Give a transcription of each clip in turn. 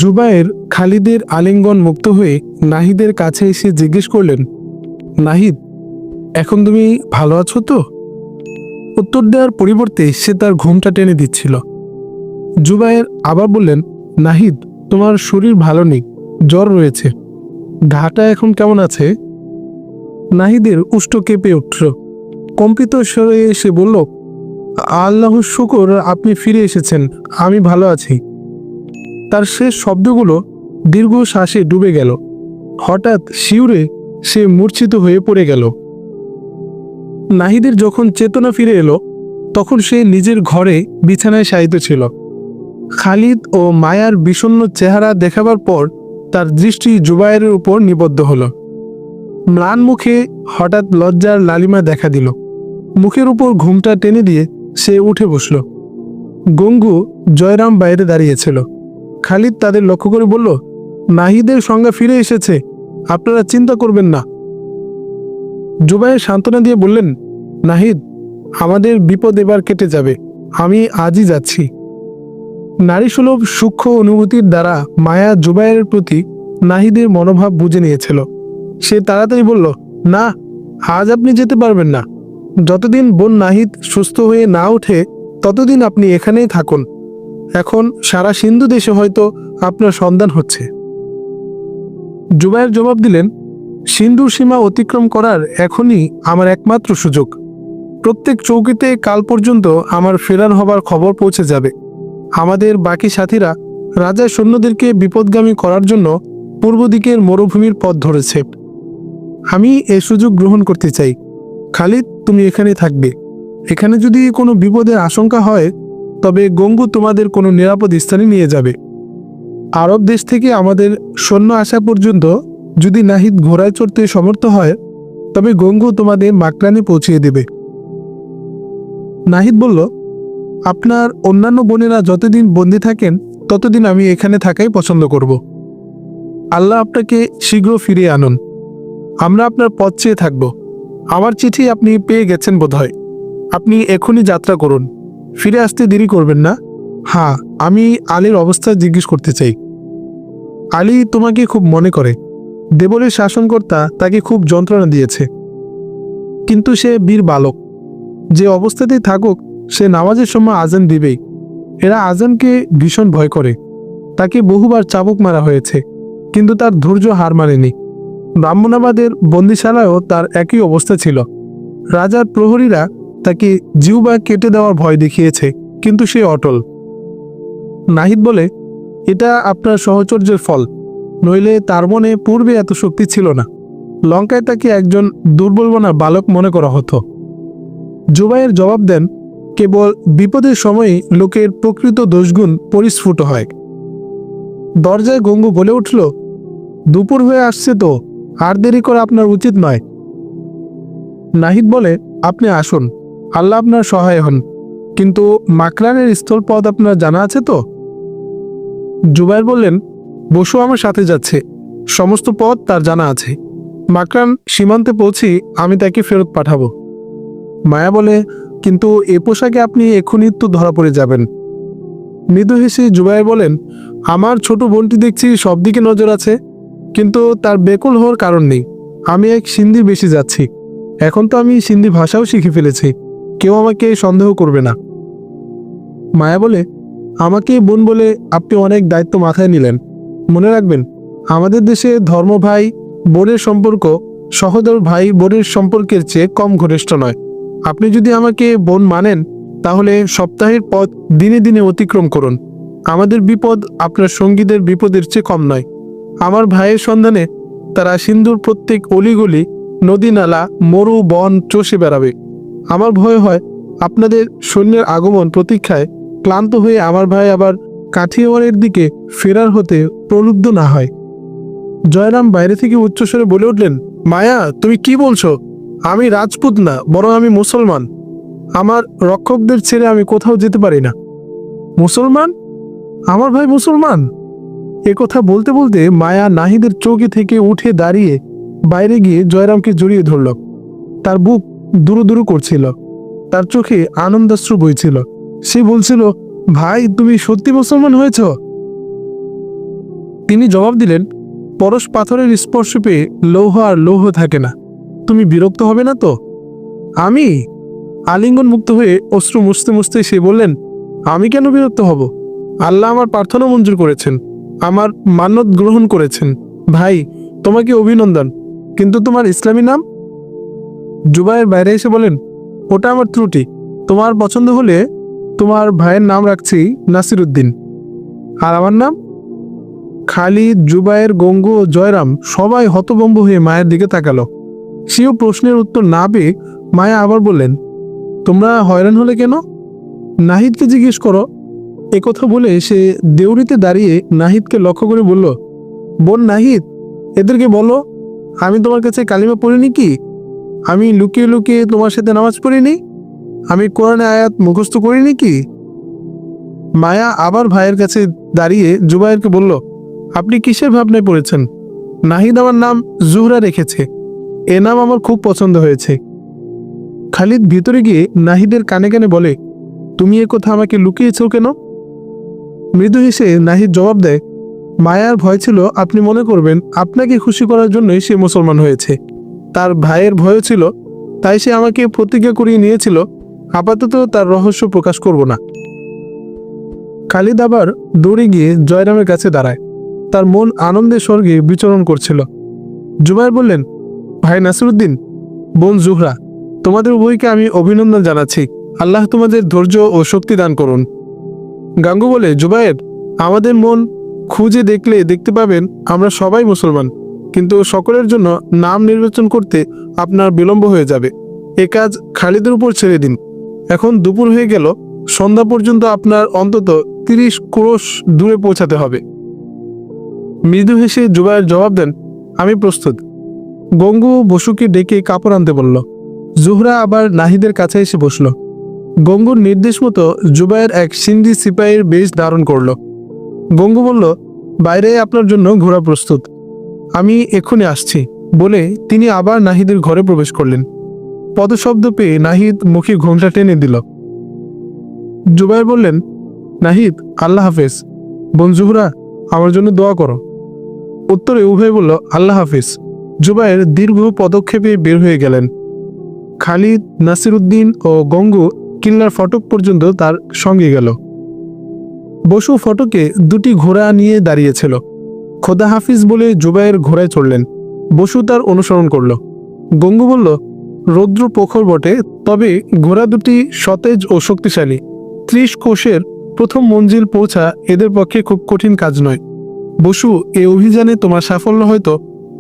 জুবায়ের খালিদের আলিঙ্গন মুক্ত হয়ে নাহিদের কাছে এসে জিজ্ঞেস করলেন, নাহিদ, এখন তুমি ভালো আছো তো? উত্তর দেওয়ার পরিবর্তে সে তার ঘুমটা টেনে দিচ্ছিল। জুবায়ের আবার বললেন, নাহিদ, তোমার শরীর ভালো নেই, জ্বর রয়েছে। ঘাটা এখন কেমন আছে? নাহিদের উষ্ঠ কেঁপে উঠল। কম্পিত স্বরে এসে বলল, আল্লাহর শুকর, আপনি ফিরে এসেছেন, আমি ভালো আছি। তার শেষ শব্দগুলো দীর্ঘ শ্বাসে ডুবে গেল। হঠাৎ শিউরে সে মূর্ছিত হয়ে পড়ে গেল। নাহিদের যখন চেতনা ফিরে এলো, তখন সে নিজের ঘরে বিছানায় শায়িত ছিল। খালিদ ও মায়ার বিষণ্ণ চেহারা দেখাবার পর তার দৃষ্টি জুবায়েরের উপর নিবদ্ধ হলো। ম্লান মুখে হঠাৎ লজ্জার লালিমা দেখা দিল। মুখের উপর ঘুমটা টেনে দিয়ে সে উঠে বসল। গঙ্গু, জয়রাম বাইরে দাঁড়িয়েছিল। খালিদ তাদের লক্ষ্য করে বলল, নাহিদের সংজ্ঞা ফিরে এসেছে, আপনারা চিন্তা করবেন না। জুবায়ের সান্ত্বনা দিয়ে বললেন, নাহিদ, আমাদের বিপদ এবার কেটে যাবে, আমি আজই যাচ্ছি। নারীসুলভ সূক্ষ্ম অনুভূতির দ্বারা মায়া জুবায়ের প্রতি নাহিদের মনোভাব বুঝে নিয়েছিল। সে তাড়াতাড়ি বলল, না, আজ আপনি যেতে পারবেন না। যতদিন বোন নাহিদ সুস্থ হয়ে না ওঠে ততদিন আপনি এখানেই থাকুন। এখন সারা সিন্ধু দেশে হয়তো আপনার সন্ধান হচ্ছে। জুবায়ের জবাব দিলেন, সিন্ধুর সীমা অতিক্রম করার এখনই আমার একমাত্র সুযোগ। প্রত্যেক চৌকিতে কাল পর্যন্ত আমার ফেরার হবার খবর পৌঁছে যাবে। আমাদের বাকি সাথীরা রাজার সৈন্যদেরকে বিপদগামী করার জন্য পূর্ব দিকের মরুভূমির পথ ধরেছে। আমি এই সুযোগ গ্রহণ করতে চাই। খালিদ, তুমি এখানে থাকবে। এখানে যদি কোনো বিপদের আশঙ্কা হয় তবে গঙ্গু তোমাদের কোনো নিরাপদ স্থানে নিয়ে যাবে। আরব দেশ থেকে আমাদের সৈন্য আসা পর্যন্ত যদি নাহিদ ঘোড়ায় চড়তে সমর্থ হয় তবে গঙ্গু তোমাদের মাকরানে পৌঁছিয়ে দেবে। নাহিদ বলল, আপনার অন্যান্য বোনেরা যতদিন বন্দী থাকেন ততদিন আমি এখানে থাকাই পছন্দ করব। আল্লাহ আপনাকে শীঘ্র ফিরিয়ে আনুন। আমরা আপনার পথ চেয়ে থাকব। আমার চিঠি আপনি পেয়ে গেছেন বোধহয়। আপনি এখনই যাত্রা করুন, ফিরে আসতে দেরি করবেন না। হ্যাঁ, আমি আলীর অবস্থা জিজ্ঞেস করতে চাই। আলী তোমাকে খুব মনে করে। দেবলের শাসনকর্তা তাকে খুব যন্ত্রণা দিয়েছে, কিন্তু সে বীর বালক। যে অবস্থাতেই থাকুক সে নামাজের সময় আজান দিবেই। এরা আজানকে ভীষণ ভয় করে। তাকে বহুবার চাবুক মারা হয়েছে, কিন্তু তার ধৈর্য হার মানেনি। ব্রাহ্মণাবাদের বন্দিশালায়ও তার একই অবস্থা ছিল। রাজার প্রহরীরা তাকে জিহ্বা কেটে দেওয়ার ভয় দেখিয়েছে, কিন্তু সে অটল। নাহিদ বলে, এটা আপনার সহচর্যের ফল, নইলে তার মনে পূর্বে এত শক্তি ছিল না। লঙ্কায় তাকে একজন দুর্বলবনা বালক মনে করা হতো। জুবায়ের জবাব দেন, কেবল বিপদের সময়ই লোকের প্রকৃত দোষগুণ পরিস্ফুট হয়। দরজায় গঙ্গু বলে উঠল, দুপুর হয়ে আসছে তো, আর দেরি করা আপনার উচিত নয়। নাহিদ বলে, আপনি আসুন, আল্লাহ আপনার সহায় হন। কিন্তু মাকরানের স্থলপথ আপনার জানা আছে তো? জুবায়ের বললেন, বসু আমার সাথে যাচ্ছে, সমস্ত পথ তার জানা আছে। মাকরান সীমান্তে পৌঁছি আমি তাকে ফেরত পাঠাবো। মায়া বলে, কিন্তু এ পোশাকে আপনি এক্ষুনি তো ধরা পড়ে যাবেন। মৃদু হেসে জুবায়ের বলেন, আমার ছোট বোনটি দেখছি সব দিকে নজর আছে, কিন্তু তার বেকুল হওয়ার কারণ নেই। আমি এক সিন্ধি বেশি যাচ্ছি। এখন তো আমি সিন্ধি ভাষাও শিখে ফেলেছি, কেউ আমাকে সন্দেহ করবে না। মায়া বলে, আমাকে বোন বলে আপনি অনেক দায়িত্ব মাথায় নিলেন। মনে রাখবেন, আমাদের দেশে ধর্ম ভাই বোনের সম্পর্ক সহোদর ভাই বোনের সম্পর্কের চেয়ে কম ঘনিষ্ঠ নয়। আপনি যদি আমাকে বোন মানেন তাহলে সপ্তাহের পথ দিনে দিনে অতিক্রম করুন। আমাদের বিপদ আপনার সঙ্গীদের বিপদের চেয়ে কম নয়। আমার ভাইয়ের সন্ধানে তারা সিন্ধুর প্রত্যেক অলিগলি, নদী নালা, মরু বন চষে বেড়াবে। আমার ভয় হয় আপনাদের সৈন্যের আগমন প্রতীক্ষায় ক্লান্ত হয়ে আমার ভাই আবার কাঠিয়াওয়াড়ের দিকে ফেরার হতে প্রলুব্ধ না হয়। জয়রাম বাইরে থেকে উচ্চস্বরে বলে উঠলেন, মায়া, তুমি কি বলছো? আমি রাজপুত না, বরং আমি মুসলমান। আমার রক্ষকদের ছেড়ে আমি কোথাও যেতে পারি না। মুসলমান? আমার ভাই মুসলমান? এ কথা বলতে বলতে মায়া নাহিদের চৌকি থেকে উঠে দাঁড়িয়ে বাইরে গিয়ে জয়রামকে জড়িয়ে ধরল। তার বুক দুরু দুরু করছিল, তার চোখে আনন্দাশ্রু বইছিল। সে বলছিল, ভাই, তুমি সত্যি মুসলমান হয়েছ? তিনি জবাব দিলেন, পরশ পাথরের স্পর্শ পেয়ে লৌহ আর লৌহ থাকে না। তুমি বিরক্ত হবে না তো? আমি আলিঙ্গন মুক্ত হয়ে অশ্রু মুছতে মুছতে সে বললেন, আমি কেন বিরক্ত হব? আল্লাহ আমার প্রার্থনা মঞ্জুর করেছেন, আমার মান্যত গ্রহণ করেছেন। ভাই, তোমাকে অভিনন্দন, কিন্তু তোমার ইসলামী নাম? জুবায়ের বাইরে এসে বলেন, ওটা আমার ত্রুটি। তোমার পছন্দ হলে তোমার ভাইয়ের নাম রাখছি নাসিরউদ্দিন। আর আমার নাম? খালিদ, জুবায়ের, গঙ্গু ও জয়রাম সবাই হতভম্ব হয়ে মায়ের দিকে তাকালো। সেও প্রশ্নের উত্তর না পেয়ে মায়া আবার বললেন, তোমরা হয়রান হলে কেন? নাহিদকে জিজ্ঞেস করো। একথা বলে সে দেউরিতে দাঁড়িয়ে নাহিদকে লক্ষ্য করে বলল, বোন নাহিদ, এদেরকে বলো আমি তোমার কাছে কালিমা পড়িনি কি? আমি লুকিয়ে লুকিয়ে তোমার সাথে নামাজ পড়িনি? আমি কোরআনে আয়াত মুখস্থ করিনি কি? মায়া আবার ভাইয়ের কাছে দাঁড়িয়ে জুবায়েরকে বলল, আপনি কিসের ভাবনায় পড়েছেন? নাহিদ আমার নাম জুহরা রেখেছে, এ নাম আমার খুব পছন্দ হয়েছে। খালিদ ভিতরে গিয়ে নাহিদের কানে কানে বলে, তুমি এ কথা আমাকে লুকিয়েছ কেন? মৃদু হেসে নাহিদ জবাব দেয়, মায়ার ভয় ছিল আপনি মনে করবেন আপনাকে খুশি করার জন্যই সে মুসলমান হয়েছে। তার ভাইয়ের ভয়ও ছিল, তাই সে আমাকে প্রতিজ্ঞা করিয়ে নিয়েছিল আপাতত তার রহস্য প্রকাশ করব না। খালিদ আবার দৌড়ে গিয়ে জয়রামের কাছে দাঁড়ায়। তার মন আনন্দের স্বর্গে বিচরণ করছিল। জুবায়ের বললেন, ভাই নাসিরউদ্দিন, বোন জুহরা, তোমাদের উভয়কে আমি অভিনন্দন জানাচ্ছি। আল্লাহ তোমাদের ধৈর্য ও শক্তি দান করুন। গাঙ্গু বলে, জুবায়ের, আমাদের মন খুঁজে দেখলে দেখতে পাবেন আমরা সবাই মুসলমান, কিন্তু সকলের জন্য নাম নির্বাচন করতে আপনার বিলম্ব হয়ে যাবে। এ কাজ খালিদের উপর ছেড়ে দিন। এখন দুপুর হয়ে গেল, সন্ধ্যা পর্যন্ত আপনার অন্তত 30 ক্রোশ দূরে পৌঁছাতে হবে। মৃদু হেসে জুবায়ের জবাব দেন, আমি প্রস্তুত। গঙ্গু বসুকে ডেকে কাপড় আনতে বলল। জুহরা আবার নাহিদের কাছে এসে বসল। গঙ্গুর নির্দেশ মতো জুবায়ের এক সিন্ধি সিপাহীর বেশ ধারণ করল। গঙ্গু বলল, বাইরে আপনার জন্য ঘোড়া প্রস্তুত, আমি এক্ষুনি আসছি বলে তিনি আবার নাহিদের ঘরে প্রবেশ করলেন। পদশব্দ পেয়ে নাহিদ মুখে ঘোমটা টেনে দিল। জুবায়ের বললেন, নাহিদ, আল্লাহ হাফেজ। বোন জুহরা, আমার জন্য দোয়া করো। উত্তরে উভয় বলল, আল্লাহ হাফেজ। জুবায়ের দীর্ঘ পদক্ষেপে বের হয়ে গেলেন। খালিদ, নাসিরউদ্দিন ও গঙ্গু কিল্লার ফটক পর্যন্ত তার সঙ্গে গেল। বসু ফটকে দুটি ঘোড়া নিয়ে দাঁড়িয়েছিল। খোদা হাফিজ বলে জুবায়ের ঘোড়ায় চড়লেন। বসু তার অনুসরণ করল। গঙ্গু বলল, রৌদ্র প্রখর বটে, তবে ঘোড়া দুটি সতেজ ও শক্তিশালী। 30 কোষের প্রথম মঞ্জিল পৌঁছা এদের পক্ষে খুব কঠিন কাজ নয়। বসু, এই অভিযানে তোমার সাফল্য হয়তো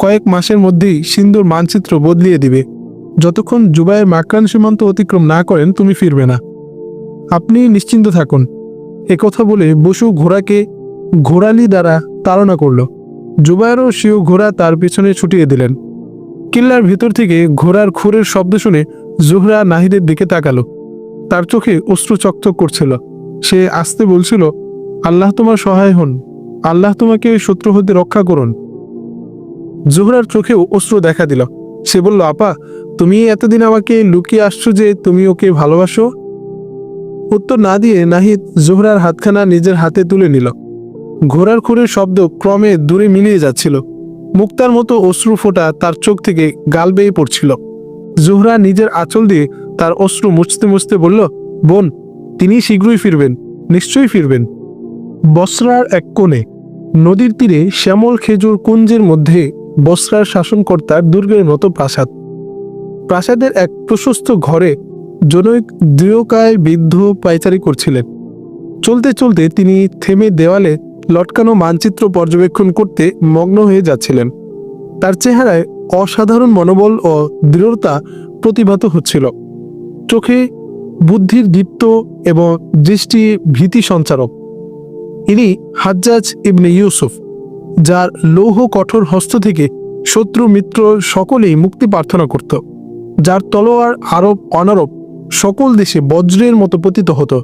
কয়েক মাসের মধ্যেই সিন্ধুর মানচিত্র বদলিয়ে দিবে। যতক্ষণ জুবায়ের মাকরান সীমান্ত অতিক্রম না করেন তুমি ফিরবে না। আপনি নিশ্চিন্ত থাকুন। একথা বলে বসু ঘোড়াকে ঘোড়ালি দ্বারা তাড়না করল। জুবায়েরও সেও ঘোড়া তার পিছনে ছুটিয়ে দিলেন। কিল্লার ভিতর থেকে ঘোড়ার খুরের শব্দ শুনে জুহরা নাহিদের দিকে তাকালো। তার চোখে অশ্রু চকচক করছিল। সে আস্তে বলছিল, আল্লাহ তোমার সহায় হন, আল্লাহ তোমাকে ওই শত্রু হতে রক্ষা করুন। জুহরার চোখেও অশ্রু দেখা দিল। সে বলল, আপা, তুমি এতদিন আমাকে লুকিয়ে আসছো যে তুমি ওকে ভালোবাসো? উত্তর না দিয়ে নাহিদ জোহরার হাতখানা নিজের হাতে তুলে নিল। ঘোড়ার খুরের শব্দ ক্রমে দূরে মিলিয়ে যাচ্ছিল। মুক্তার মতো অশ্রু ফোঁটা তার চোখ থেকে গাল বেয়ে পড়ছিল। জোহরা নিজের আঁচল দিয়ে তার অশ্রু মুছতে মুছতে বলল, বোন, তিনি শীঘ্রই ফিরবেন, নিশ্চয়ই ফিরবেন। বসরার এক কোণে নদীর তীরে শ্যামল খেজুর কুঞ্জের মধ্যে বসরার শাসনকর্তার দুর্গের মতো প্রাসাদ। প্রাসাদের এক প্রশস্ত ঘরে জনৈক দৃঢ়কায় বৃদ্ধ পায়চারি করছিলেন। চলতে চলতে তিনি থেমে দেওয়ালে লটকানো মানচিত্র পর্যবেক্ষণ করতে মগ্ন হয়ে যাচ্ছিলেন। তার চেহারায় অসাধারণ মনোবল ও দৃঢ়তা প্রতিভাত হচ্ছিল। চোখে বুদ্ধির দীপ্ত এবং দৃষ্টি ভীতি সঞ্চারক। ইনি হাজ্জাজ ইবনে ইউসুফ, যার লৌহ কঠোর হস্ত থেকে শত্রু মিত্র সকলেই মুক্তি প্রার্থনা করত, যার তলোয়ার আরব অনারব সকল দেশে বজ্রের মতো পতিত হতো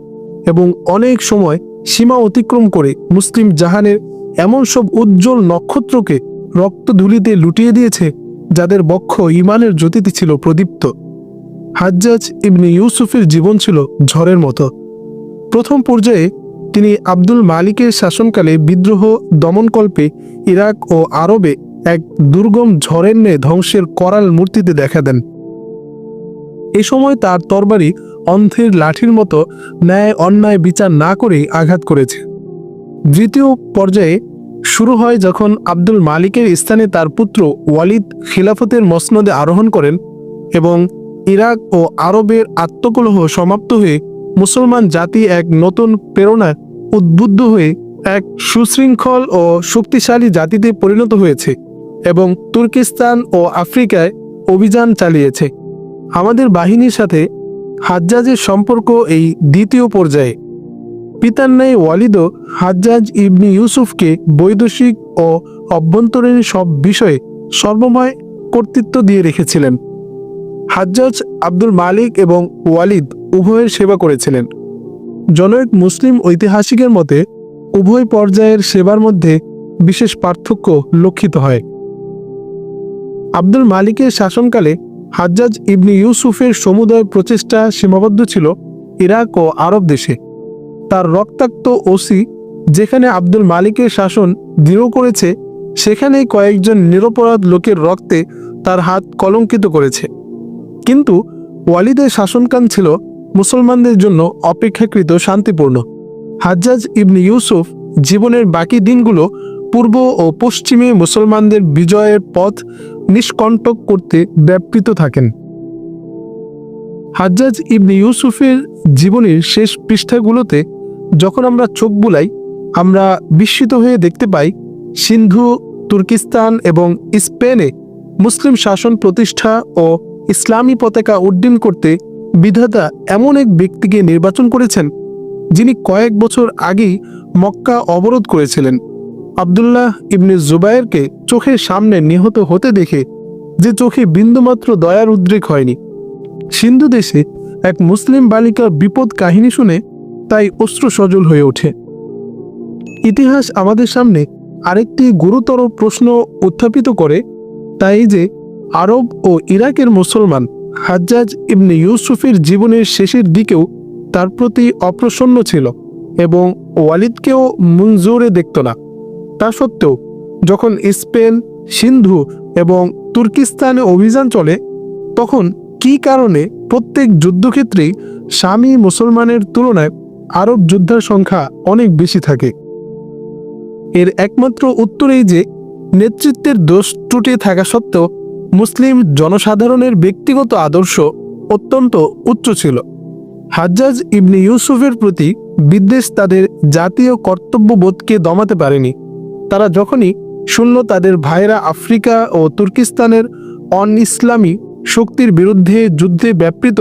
এবং অনেক সময় সীমা অতিক্রম করে মুসলিম জাহানের এমন সব উজ্জ্বল নক্ষত্রকে রক্তধূলিতে লুটিয়ে দিয়েছে যাদের বক্ষ ইমানের জ্যোতিতে ছিল প্রদীপ্ত। হাজ্জাজ ইবনে ইউসুফের জীবন ছিল ঝড়ের মতো। প্রথম পর্যায়ে তিনি আব্দুল মালিকের শাসনকালে বিদ্রোহ দমনকল্পে ইরাক ও আরবে এক দুর্গম ঝড়ের ন্যায় ধ্বংসের করাল মূর্তিতে দেখা দেন। এ সময় তার তরবারি অন্ধের লাঠির মতো ন্যায় অন্যায় বিচার না করেই আঘাত করেছে। দ্বিতীয় পর্যায়ে শুরু হয় যখন আব্দুল মালিকের স্থানে তার পুত্র ওয়ালিদ খিলাফতের মসনদে আরোহণ করেন এবং ইরাক ও আরবের আত্মকলহ সমাপ্ত হয়ে মুসলমান জাতি এক নতুন প্রেরণায় উদ্বুদ্ধ হয়ে এক সুশৃঙ্খল ও শক্তিশালী জাতিতে পরিণত হয়েছে এবং তুর্কিস্তান ও আফ্রিকায় অভিযান চালিয়েছে। আমাদের বাহিনীর সাথে হাজ্জাজের সম্পর্ক এই দ্বিতীয় পর্যায়ে। পিতার ন্যায় ওয়ালিদও হাজ্জাজ ইবনি ইউসুফকে বৈদেশিক ও অভ্যন্তরীণ সব বিষয়ে সর্বময় কর্তৃত্ব দিয়ে রেখেছিলেন। হাজ্জাজ আব্দুল মালিক এবং ওয়ালিদ উভয়ের সেবা করেছিলেন। জনৈক মুসলিম ঐতিহাসিকের মতে উভয় পর্যায়ের সেবার মধ্যে বিশেষ পার্থক্য লক্ষিত হয়। আব্দুল মালিকের শাসনকালে হাজ্জাজ ইবনি ইউসুফের সমুদয় প্রচেষ্টা সীমাবদ্ধ ছিল ইরাক ও আরব দেশে। তার রক্তাক্ত ওসি যেখানে আব্দুল মালিকের শাসন দৃঢ় করেছে, সেখানেই কয়েকজন নিরপরাধ লোকের রক্তে তার হাত কলঙ্কিত করেছে। কিন্তু ওয়ালিদের শাসনকাল ছিল মুসলমানদের জন্য অপেক্ষাকৃত শান্তিপূর্ণ। হাজ্জাজ ইবনি ইউসুফ জীবনের বাকি দিনগুলো পূর্ব ও পশ্চিমে মুসলমানদের বিজয়ের পথ নিষ্কণ্টক করতে ব্যাপৃত থাকেন। হাজ্জাজ ইবনি ইউসুফের জীবনের শেষ পৃষ্ঠাগুলোতে যখন আমরা চোখ বুলাই, আমরা বিস্মিত হয়ে দেখতে পাই সিন্ধু, তুর্কিস্তান এবং স্পেনে মুসলিম শাসন প্রতিষ্ঠা ও ইসলামী পতাকা উড্ডীন করতে বিধাতা এমন এক ব্যক্তিকে নির্বাচন করেছেন যিনি কয়েক বছর আগেই মক্কা অবরোধ করেছিলেন। আবদুল্লাহ ইবনে জুবায়েরকে চোখের সামনে নিহত হতে দেখে যে চোখে বিন্দুমাত্র দয়ার উদ্রেক হয়নি। সিন্ধু দেশে এক মুসলিম বালিকার বিপদ কাহিনী শুনে তাই অশ্রু সজল হয়ে ওঠে। ইতিহাস আমাদের সামনে আরেকটি গুরুতর প্রশ্ন উত্থাপিত করে, তাই যে আরব ও ইরাকের মুসলমান হাজ্জাজ ইবনে ইউসুফের জীবনের শেষের দিকেও তার প্রতি অপ্রসন্ন ছিল এবং ওয়ালিদকেও মঞ্জুরে দেখত না। তা সত্ত্বেও যখন স্পেন, সিন্ধু এবং তুর্কিস্তানে অভিযান চলে, তখন কী কারণে প্রত্যেক যুদ্ধক্ষেত্রেই শামী মুসলমানের তুলনায় আরব যোদ্ধার সংখ্যা অনেক বেশি থাকে? এর একমাত্র উত্তর এই যে নেতৃত্বের দোষ ত্রুটি থাকা সত্ত্বেও মুসলিম জনসাধারণের ব্যক্তিগত আদর্শ অত্যন্ত উচ্চ ছিল। হাজ্জাজ ইবনে ইউসুফের প্রতি বিদ্বেষ তাদের জাতীয় কর্তব্যবোধকে দমাতে পারেনি। তারা যখনই শুনল তাদের ভাইরা আফ্রিকা ও তুর্কিস্তানের অন ইসলামী শক্তির বিরুদ্ধে যুদ্ধে ব্যাপৃত,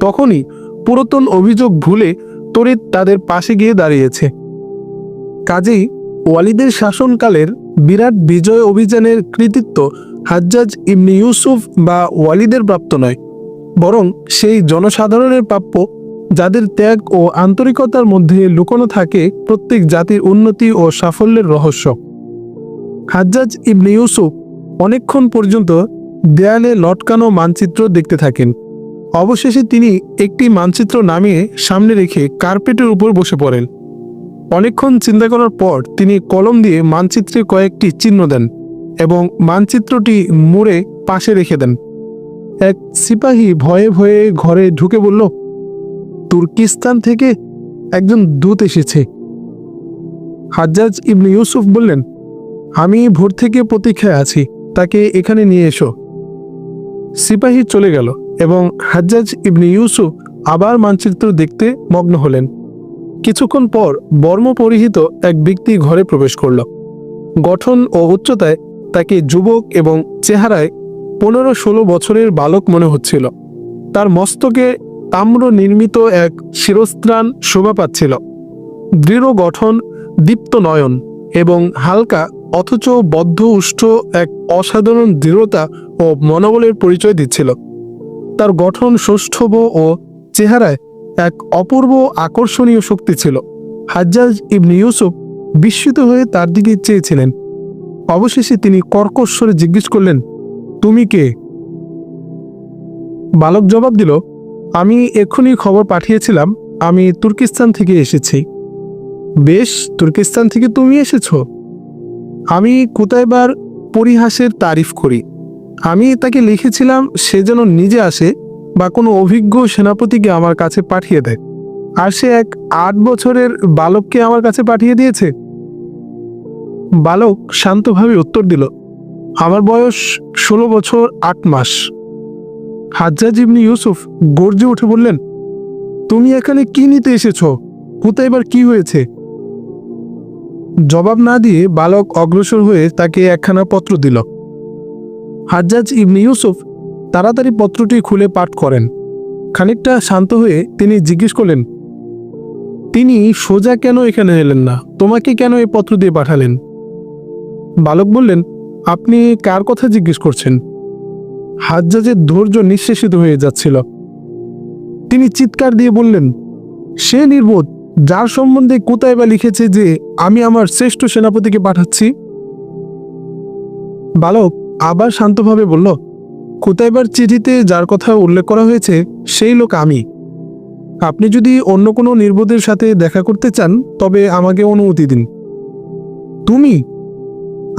তখনই পুরাতন অভিযোগ ভুলে তড়িৎ তাদের পাশে গিয়ে দাঁড়িয়েছে। কাজেই ওয়ালিদের শাসনকালের বিরাট বিজয় অভিযানের কৃতিত্ব হাজ্জাজ ইবনে ইউসুফ বা ওয়ালিদের প্রাপ্ত নয়, বরং সেই জনসাধারণের প্রাপ্য যাদের ত্যাগ ও আন্তরিকতার মধ্যে লুকোনো থাকে প্রত্যেক জাতির উন্নতি ও সাফল্যের রহস্য। হাজ্জাজ ইবনে ইউসুফ অনেকক্ষণ পর্যন্ত দেয়ালে লটকানো মানচিত্র দেখতে থাকেন। অবশেষে তিনি একটি মানচিত্র নামিয়ে সামনে রেখে কার্পেটের উপর বসে পড়েন। অনেকক্ষণ চিন্তা করার পর তিনি কলম দিয়ে মানচিত্রে কয়েকটি চিহ্ন দেন এবং মানচিত্রটি মুড়ে পাশে রেখে দেন। এক সিপাহী ভয়ে ভয়ে ঘরে ঢুকে বলল, তুর্কিস্তান থেকে একজন দূত এসেছে। হাজ্জাজ ইবনে ইউসুফ বললেন, আমি ভোর থেকে প্রতীক্ষায় আছি, তাকে এখানে নিয়ে এসো। সিপাহী চলে গেল এবং হাজ্জাজ ইবনে ইউসুফ আবার মানচিত্র দেখতে মগ্ন হলেন। কিছুক্ষণ পর বর্ম পরিহিত এক ব্যক্তি ঘরে প্রবেশ করল। গঠন ও উচ্চতায় তাকে যুবক এবং চেহারায় 15-16 বছরের বালক মনে হচ্ছিল। তার মস্তকে তাম্র নির্মিত এক শিরস্ত্রাণ শোভা পাচ্ছিল। দৃঢ় গঠন, দীপ্ত নয়ন এবং হালকা অথচ বদ্ধ উষ্ঠ এক অসাধারণ দৃঢ়তা ও মনোবলের পরিচয় দিচ্ছিল। তার গঠন সৌষ্ঠব ও চেহারায় এক অপূর্ব আকর্ষণীয় শক্তি ছিল। হাজ্জাজ ইবনে ইউসুফ বিস্মিত হয়ে তার দিকে চেয়েছিলেন। অবশেষে তিনি কর্কশ স্বরে জিজ্ঞেস করলেন, তুমি কে? বালক জবাব দিল, আমি এক্ষুনি খবর পাঠিয়েছিলাম, আমি তুর্কিস্তান থেকে এসেছি। বেশ, তুর্কিস্তান থেকে তুমি এসেছো। আমি কুতাইবার পরিহাসের তারিফ করি। আমি তাকে লিখেছিলাম সে যেন নিজে আসে বা কোনো অভিজ্ঞ সেনাপতিকে আমার কাছে পাঠিয়ে দেয়, আর সে এক 8 বছরের বালককে আমার কাছে পাঠিয়ে দিয়েছে। বালক শান্তভাবে উত্তর দিল, আমার বয়স 16 বছর 8 মাস। হাজ্জাজ ইবনে ইউসুফ গর্জে উঠে বললেন, তুমি এখানে কি নিতে এসেছো? কুতাইবার কি হয়েছে? জবাব না দিয়ে বালক অগ্রসর হয়ে তাকে একখানা পত্র দিল। হাজ্জাজ ইবনে ইউসুফ তাড়াতাড়ি পত্রটি খুলে পাঠ করেন। খানিকটা শান্ত হয়ে তিনি জিজ্ঞেস করলেন, তিনি সোজা কেন এখানে এলেন না? তোমাকে কেন এই পত্র দিয়ে পাঠালেন? বালক বললেন, আপনি কার কথা জিজ্ঞেস করছেন? হাজ্জাজের ধৈর্য নিঃশেষিত হয়ে যাচ্ছিল। তিনি চিৎকার দিয়ে বললেন, সে নির্বোধ যার সম্বন্ধে কুতাইবা লিখেছে যে আমি আমার শ্রেষ্ঠ সেনাপতিকে পাঠাচ্ছি। বালক আবার শান্তভাবে বলল, কুতাইবার চিঠিতে যার কথা উল্লেখ করা হয়েছে সেই লোক আমি। আপনি যদি অন্য কোনো নির্বোধের সাথে দেখা করতে চান তবে আমাকে অনুমতি দিন। তুমি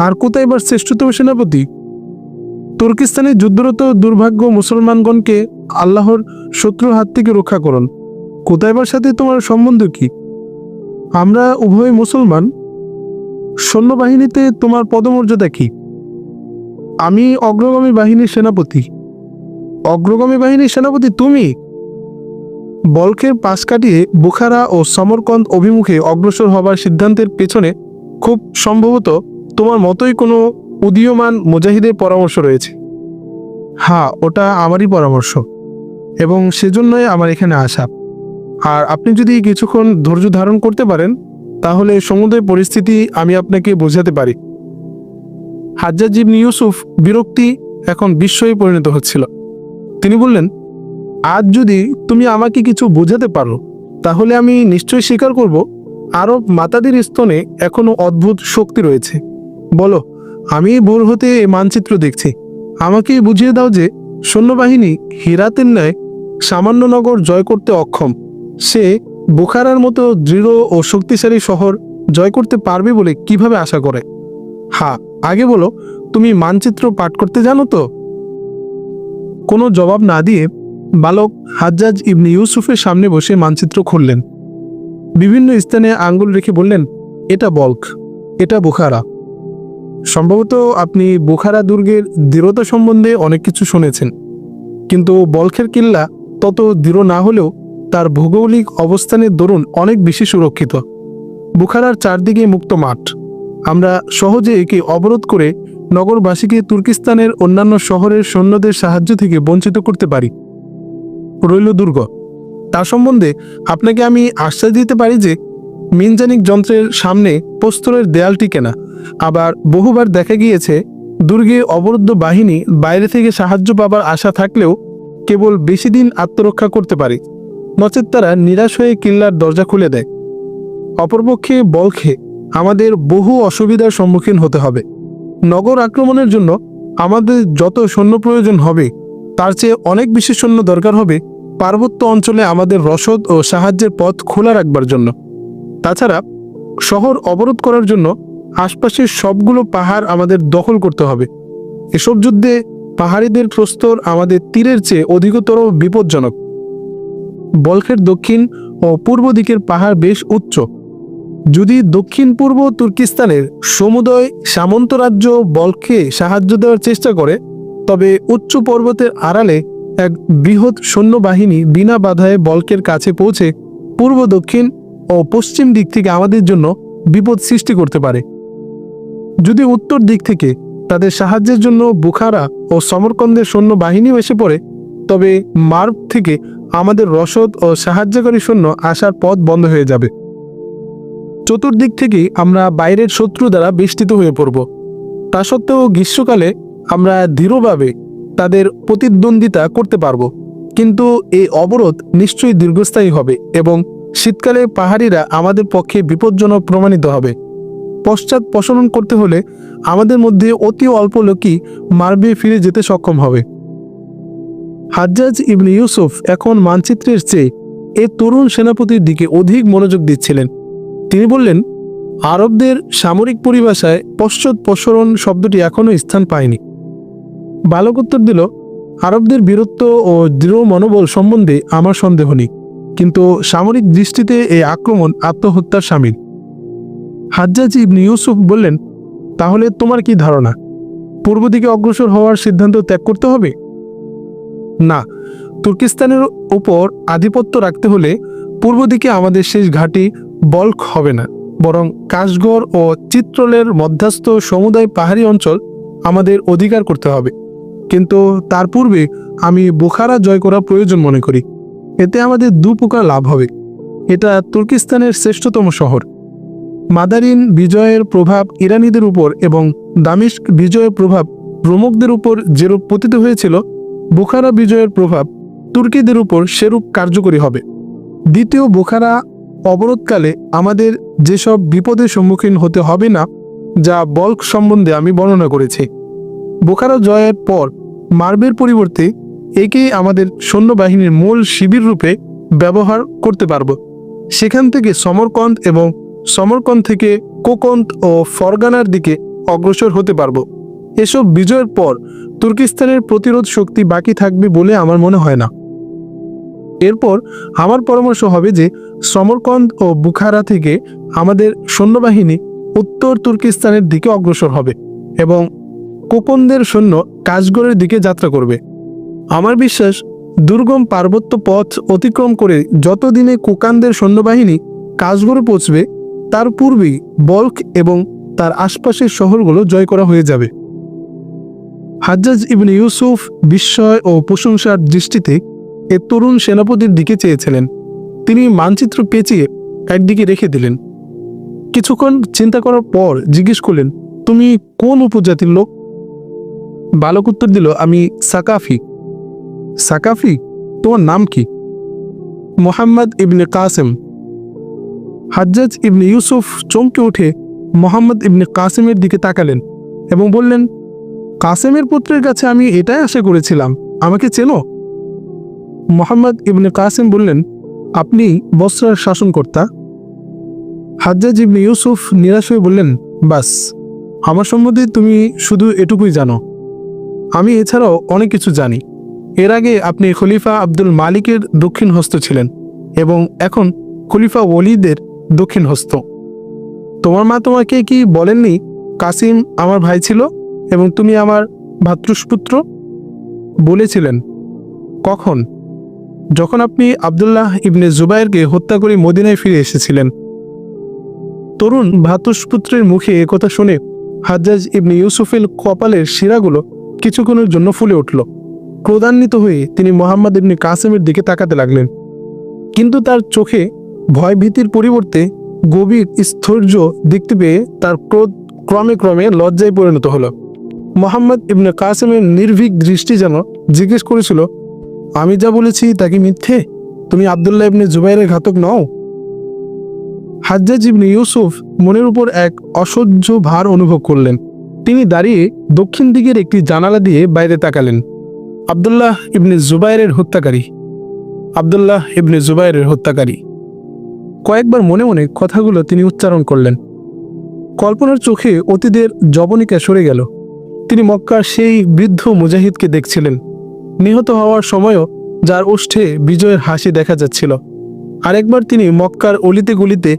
আর কুতাইবার শ্রেষ্ঠতম সেনাপতি? তুর্কিস্তানে যুদ্ধরত দুর্ভাগ্য মুসলমানগণকে আল্লাহর শত্রুর হাত থেকে রক্ষা করুন। কুতাইবার সাথে তোমার সম্বন্ধ কি? আমরা উভয় মুসলমান। সৈন্যবাহিনীতে তোমার পদমর্যাদা কি? আমি অগ্রগামী বাহিনীর সেনাপতি। অগ্রগামী বাহিনীর সেনাপতি তুমি? বলখের পাশ কাটিয়ে বুখারা ও সমরকন্দ অভিমুখে অগ্রসর হবার সিদ্ধান্তের পেছনে খুব সম্ভবত তোমার মতোই কোনো উদীয়মান মুজাহিদের পরামর্শ রয়েছে। হ্যাঁ, ওটা আমারই পরামর্শ এবং সেজন্যই আমার এখানে আসা। আর আপনি যদি কিছুক্ষণ ধৈর্য ধারণ করতে পারেন তাহলে সমুদয় পরিস্থিতি আমি আপনাকে বোঝাতে পারি। হাজ্জাজ ইবনে ইউসুফ বিরক্তি এখন বিস্ময়ে পরিণত হচ্ছিল। তিনি বললেন, আজ যদি তুমি আমাকে কিছু বোঝাতে পারো তাহলে আমি নিশ্চয়ই স্বীকার করব আরব মাতাদের স্তনে এখনো অদ্ভুত শক্তি রয়েছে। বলো, আমি ভোর হতে এই মানচিত্র দেখছি। আমাকে বুঝিয়ে দাও যে সৈন্যবাহিনী হিরাতের ন্যায় সামান্য নগর জয় করতে অক্ষম। সে বুখারার মতো দৃঢ় ও শক্তিশালী শহর জয় করতে পারবে বলে কিভাবে আশা করে? হ্যাঁ, আগে বলো, তুমি মানচিত্র পাঠ করতে জানো তো? কোনো জবাব না দিয়ে বালক হাজ্জাজ ইবনে ইউসুফের সামনে বসে মানচিত্র খুললেন। বিভিন্ন স্থানে আঙ্গুল রেখে বললেন, এটা বলখ, এটা বুখারা। সম্ভবত আপনি বুখারা দুর্গের দৃঢ়তা সম্বন্ধে অনেক কিছু শুনেছেন, কিন্তু বলখের কিল্লা তত দৃঢ় না হলেও তার ভৌগোলিক অবস্থানের দরুন অনেক বেশি সুরক্ষিত। বুখারার চারদিকে মুক্ত মাঠ। আমরা সহজে একে অবরোধ করে নগরবাসীকে তুর্কিস্তানের অন্যান্য শহরের সৈন্যদের সাহায্য থেকে বঞ্চিত করতে পারি। রইল দুর্গ, তার সম্বন্ধে আপনাকে আমি আশ্বাস দিতে পারি যে মিনজানিক যন্ত্রের সামনে প্রস্তরের দেয়াল টিকে না। আবার বহুবার দেখা গিয়েছে দুর্গে অবরুদ্ধ বাহিনী বাইরে থেকে সাহায্য পাবার আশা থাকলেও কেবল বেশি দিন আত্মরক্ষা করতে পারে, নচেৎ তারা নিরাশ হয়ে কিল্লার দরজা খুলে দেয়। অপরপক্ষে বলখে আমাদের বহু অসুবিধার সম্মুখীন হতে হবে। নগর আক্রমণের জন্য আমাদের যত সৈন্য প্রয়োজন হবে তার চেয়ে অনেক বেশি সৈন্য দরকার হবে পার্বত্য অঞ্চলে আমাদের রসদ ও সাহায্যের পথ খোলা রাখবার জন্য। তাছাড়া শহর অবরোধ করার জন্য আশপাশের সবগুলো পাহাড় আমাদের দখল করতে হবে। এসব যুদ্ধে পাহাড়িদের প্রস্তর আমাদের তীরের চেয়ে অধিকতর বিপজ্জনক। বলখের দক্ষিণ ও পূর্ব দিকের পাহাড় বেশ উচ্চ। যদি দক্ষিণ পূর্ব তুর্কিস্তানের সমুদয় সামন্তরাজ্য বলখকে সাহায্য দেওয়ার চেষ্টা করে তবে উচ্চ পর্বতের আড়ালে এক বৃহৎ সৈন্যবাহিনী বিনা বাধায় বলখের কাছে পৌঁছে পূর্ব দক্ষিণ ও পশ্চিম দিক থেকে আমাদের জন্য বিপদ সৃষ্টি করতে পারে। যদি উত্তর দিক থেকে তাদের সাহায্যের জন্য বুখারা ও সমরকন্দের সৈন্যবাহিনীও এসে পড়ে তবে মার্ভ থেকে আমাদের রসদ ও সাহায্যকারী সৈন্য আসার পথ বন্ধ হয়ে যাবে। চতুর্দিক থেকেই আমরা বাইরের শত্রু দ্বারা বেষ্টিত হয়ে পড়ব। তা সত্ত্বেও গ্রীষ্মকালে আমরা দৃঢ়ভাবে তাদের প্রতিদ্বন্দ্বিতা করতে পারব, কিন্তু এই অবরোধ নিশ্চয়ই দীর্ঘস্থায়ী হবে এবং শীতকালে পাহাড়িরা আমাদের পক্ষে বিপজ্জনক প্রমাণিত হবে। পশ্চাৎ প্রসারণ করতে হলে আমাদের মধ্যে অতি অল্প লোকই মার্বে ফিরে যেতে সক্ষম হবে। হাজ্জাজ ইবনে ইউসুফ এখন মানচিত্রের চেয়ে এ তরুণ সেনাপতির দিকে অধিক মনোযোগ দিচ্ছিলেন। তিনি বললেন, আরবদের সামরিক পরিভাষায় পশ্চাৎপসরণ শব্দটি এখনও স্থান পায়নি। বালক উত্তর দিল, আরবদের বীরত্ব ও দৃঢ় মনোবল সম্বন্ধে আমার সন্দেহ নেই, কিন্তু সামরিক দৃষ্টিতে এই আক্রমণ আত্মহত্যার শামিল। হাজ্জাজ ইবনে ইউসুফ বললেন, তাহলে তোমার কি ধারণা, পূর্ব দিকে অগ্রসর হওয়ার সিদ্ধান্ত ত্যাগ করতে হবে? না, তুর্কিস্তানের উপর আধিপত্য রাখতে হলে পূর্ব দিকে আমাদের শেষ ঘাঁটি বল্ক হবে না, বরং কাশগড় ও চিত্রলের মধ্যস্থ সমুদায় পাহাড়ি অঞ্চল আমাদের অধিকার করতে হবে। কিন্তু তার পূর্বে আমি বুখারা জয় করা প্রয়োজন মনে করি। এতে আমাদের দু প্রকার লাভ হবে। এটা তুর্কিস্তানের শ্রেষ্ঠতম শহর। মাদারিন বিজয়ের প্রভাব ইরানিদের উপর এবং দামিস্ক বিজয়ের প্রভাব রোমকদের উপর যেরূপ পতিত হয়েছিল, বুখারা বিজয়ের প্রভাব তুর্কিদের উপর সেরূপ কার্যকরী হবে। দ্বিতীয়, বুখারা অবরোধকালে আমাদের যেসব বিপদের সম্মুখীন হতে হবে না, যা বল্ক সম্বন্ধে আমি বর্ণনা করেছি। বুখারা জয়ের পর মার্বের পরিবর্তে একেই আমাদের সৈন্যবাহিনীর মূল শিবির রূপে ব্যবহার করতে পারব। সেখান থেকে সমরকন্দ এবং সমরকন্দ থেকে কোকন্দ ও ফরগানার দিকে অগ্রসর হতে পারব। এসব বিজয়ের পর তুর্কিস্তানের প্রতিরোধ শক্তি বাকি থাকবে বলে আমার মনে হয় না। এরপর আমার পরামর্শ হবে যে সমরকন্দ ও বুখারা থেকে আমাদের সৈন্যবাহিনী উত্তর তুর্কিস্তানের দিকে অগ্রসর হবে এবং কোকন্দের সৈন্য কাশগড়ের দিকে যাত্রা করবে। আমার বিশ্বাস, দুর্গম পার্বত্য পথ অতিক্রম করে যতদিনে কোকানদের সৈন্যবাহিনী কাশগড়ে পৌঁছবে, তার পূর্বেই বল্ক এবং তার আশপাশের শহরগুলো জয় করা হয়ে যাবে। হাজ্জাজ ইবনে ইউসুফ বিস্ময় ও প্রশংসার দৃষ্টিতে এ তরুণ সেনাপতির দিকে চেয়েছিলেন। তিনি মানচিত্র পেঁচিয়ে একদিকে রেখে দিলেন। কিছুক্ষণ চিন্তা করার পর জিজ্ঞেস করলেন, তুমি কোন উপজাতির লোক? বালক উত্তর দিল, আমি সাকাফি। সাকাফি? তোমার নাম কি? মোহাম্মদ ইবনে কাসেম। হাজ্জাজ ইবনে ইউসুফ চমকে উঠে মোহাম্মদ ইবনে কাসেমের দিকে তাকালেন এবং বললেন, কাসেমের পুত্রের কাছে আমি এটাই আশা করেছিলাম। আমাকে চেনো? মোহাম্মদ ইবনে কাসেম বললেন, আপনি বসরার শাসনকর্তা? হাজ্জাজ ইবনে ইউসুফ নিরাশ হয়ে বললেন, বাস, আমার সম্বন্ধে তুমি শুধু এটুকুই জানো। আমি এছাড়াও অনেক কিছু জানি। এর আগে আপনি খলিফা আব্দুল মালিকের দক্ষিণ হস্ত ছিলেন এবং এখন খলিফা ওলিদের দক্ষিণ হস্ত। তোমার মা তোমাকে কি বলেননি কাসিম আমার ভাই ছিল এবং তুমি আমার ভ্রাতুষ্পুত্র? বলেছিলেন। কখন? যখন আপনি আবদুল্লাহ ইবনে জুবাইরকে হত্যা করে মদিনায় ফিরে এসেছিলেন। তরুণ ভ্রাতুষ্পুত্রের মুখে একথা শুনে হাজ্জাজ ইবনে ইউসুফের কপালের শিরাগুলো কিছুক্ষণের জন্য ফুলে উঠল। ক্রোধান্বিত হয়ে তিনি মোহাম্মদ ইবনে কাসেমের দিকে তাকাতে লাগলেন, কিন্তু তার চোখে ভয় ভীতির পরিবর্তে গভীর স্থৈর্য দেখতে পেয়ে তার ক্রোধ ক্রমে ক্রমে লজ্জায় পরিণত হলো। মোহাম্মদ ইবনে কাসেমের নির্ভীক দৃষ্টি যেন জিজ্ঞেস করেছিল, আমি যা বলেছি তা কি মিথ্যে? তুমি আবদুল্লাহ ইবনে জুবাইরের ঘাতক নও? হাজ্জাজ ইবনে ইউসুফ মনের উপর এক অসহ্য ভার অনুভব করলেন। তিনি দাঁড়িয়ে দক্ষিণ দিকের একটি জানালা দিয়ে বাইরে তাকালেন। আবদুল্লাহ ইবনে জুবাইরের হত্যাকারী, আবদুল্লাহ ইবনে জুবাইরের হত্যাকারী। কয়েকবার মনে মনে কথাগুলো তিনি উচ্চারণ করলেন। কল্পনার চোখে অতীতের জবনিকা সরে গেল। তিনি মক্কার সেই বৃদ্ধ মুজাহিদকে দেখছিলেন, নিহত হওয়ার সময়ও যার ওষ্ঠে বিজয়ের হাসি দেখা যাচ্ছিল। আরেকবার তিনি মক্কার অলিতে গলিতে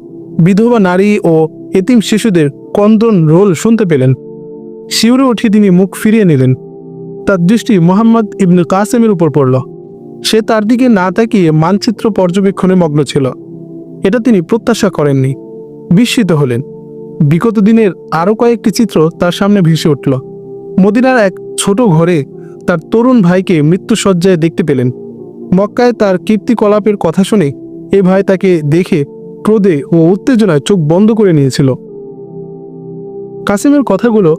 বিধবা নারী ও এতিম শিশুদের ক্রন্দন রোল শুনতে পেলেন। শিউরে উঠে তিনি মুখ ফিরিয়ে নিলেন। তার দৃষ্টি মোহাম্মদ ইবনে কাসেমের উপর পড়ল। সে তার দিকে না তাকিয়ে মানচিত্র পর্যবেক্ষণে মগ্ন ছিল। এটা তিনি প্রত্যাশা করেননি। বিস্মিত হলেন। বিগত দিনের আরও কয়েকটি চিত্র তার সামনে ভেসে উঠল। মদিনার এক ছোট ঘরে তার তরুণ ভাইকে মৃত্যুশয্যায় দেখতে পেলেন। মক্কায় তার কীর্তিকলাপের কথা শুনে এ ভাই তাকে দেখে ক্রোধে ও উত্তেজনায় চোখ বন্ধ করে নিয়েছিল। কাসেমের কথাগুলো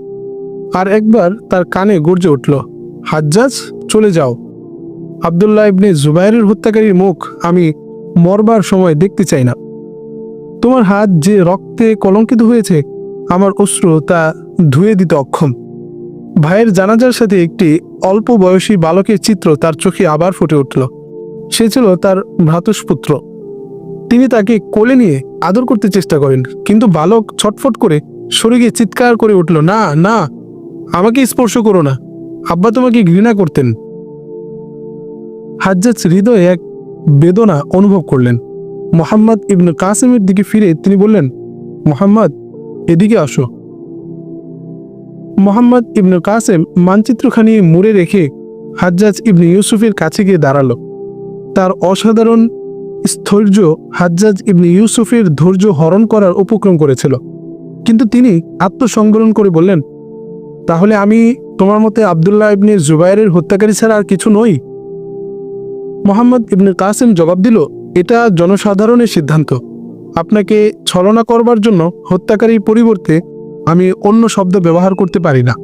আর একবার তার কানে গর্জে উঠল, হাজ্জাজ, চলে যাও। আবদুল্লাহ ইবনে জুবাইরের হত্যাকারীর মুখ আমি মরবার সময় দেখতে চাই না। তোমার হাত যে রক্তে কলঙ্কিত হয়েছে, আমার অশ্রু তা ধুয়ে দিতে অক্ষম। ভাইয়ের জানাজার সাথে একটি অল্প বয়সী বালকের চিত্র তার চোখে আবার ফুটে উঠল। সে ছিল তার ভ্রাতুষ্পুত্র। তিনি তাকে কোলে নিয়ে আদর করতে চেষ্টা করেন, কিন্তু বালক ছটফট করে সরে গিয়ে চিৎকার করে উঠল, না না, আমাকে স্পর্শ করো না, আব্বা তোমাকে ঘৃণা করতেন। হাজ্জাজ হৃদয়ে এক বেদনা অনুভব করলেন। মোহাম্মদ ইবনে কাসেমের দিকে ফিরে তিনি বললেন, মোহাম্মদ, এদিকে আসো। মোহাম্মদ ইবনে কাসেম মানচিত্রখানি মুড়ে রেখে হাজ্জাজ ইবনে ইউসুফের কাছে গিয়ে দাঁড়ালো। তার অসাধারণ স্থৈর্য হাজ্জাজ ইবনে ইউসুফের ধৈর্য হরণ করার উপক্রম করেছিল, কিন্তু তিনি আত্মসংবরণ করে বললেন, তাহলে আমি তোমার মতে আবদুল্লাহ ইবনে জুবাইরের হত্যাকারী ছাড়া আর কিছু নই? মোহাম্মদ ইবনে কাসেম জবাব দিল, এটা জনসাধারণের সিদ্ধান্ত। আপনাকে ছলনা করবার জন্য হত্যাকারীর পরিবর্তে আমি অন্য শব্দ ব্যবহার করতে পারি না।